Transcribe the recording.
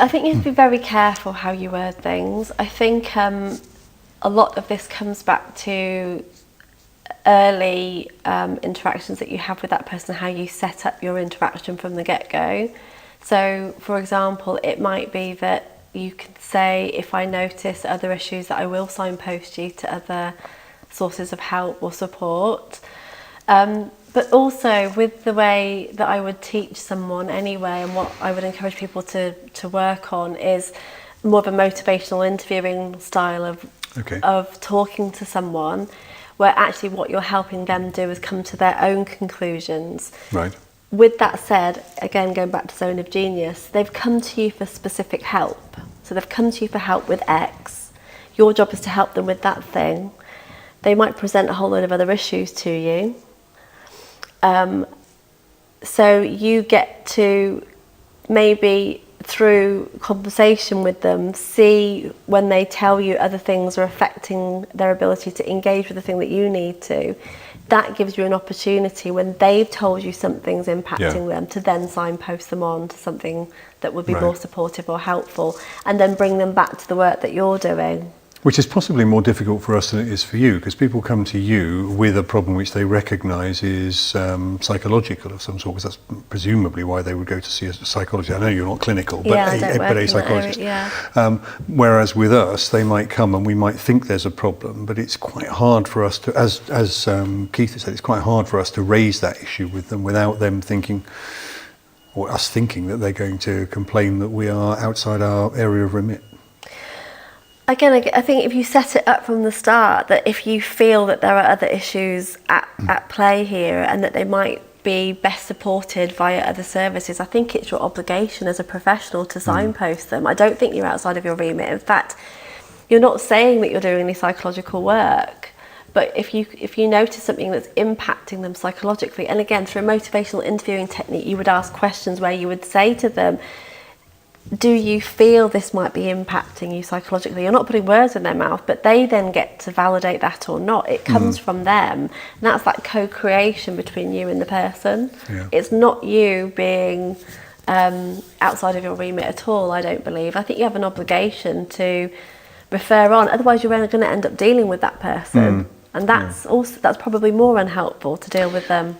I think you have to be very careful how you word things. I think a lot of this comes back to early interactions that you have with that person, how you set up your interaction from the get-go. So, for example, it might be that you can say, if I notice other issues, that I will signpost you to other sources of help or support. But also with the way that I would teach someone anyway, and what I would encourage people to work on is more of a motivational interviewing style of talking to someone, where actually what you're helping them do is come to their own conclusions. Right. With that said, again, going back to zone of genius, they've come to you for specific help. So they've come to you for help with X. Your job is to help them with that thing. They might present a whole load of other issues to you. So you get to, maybe through conversation with them, see when they tell you other things are affecting their ability to engage with the thing that you need to. That gives you an opportunity, when they've told you something's impacting them, to then signpost them on to something that would be more supportive or helpful, and then bring them back to the work that you're doing. Which is possibly more difficult for us than it is for you, because people come to you with a problem which they recognise is psychological of some sort, because that's presumably why they would go to see a psychologist. I know you're not clinical, but a psychologist. Whereas with us, they might come and we might think there's a problem, but it's quite hard for us to, as Keith has said, it's quite hard for us to raise that issue with them without them thinking, or us thinking, that they're going to complain that we are outside our area of remit. Again, I think if you set it up from the start, that if you feel that there are other issues at play here, and that they might be best supported via other services, I think it's your obligation as a professional to signpost them. I don't think you're outside of your remit. In fact, you're not saying that you're doing any psychological work, but if you notice something that's impacting them psychologically, and again, through a motivational interviewing technique, you would ask questions where you would say to them, do you feel this might be impacting you psychologically? You're not putting words in their mouth, but they then get to validate that or not. It comes from them. And that's that co-creation between you and the person. Yeah. It's not you being outside of your remit at all, I don't believe. I think you have an obligation to refer on. Otherwise, you're only going to end up dealing with that person. And that's probably more unhelpful to deal with them.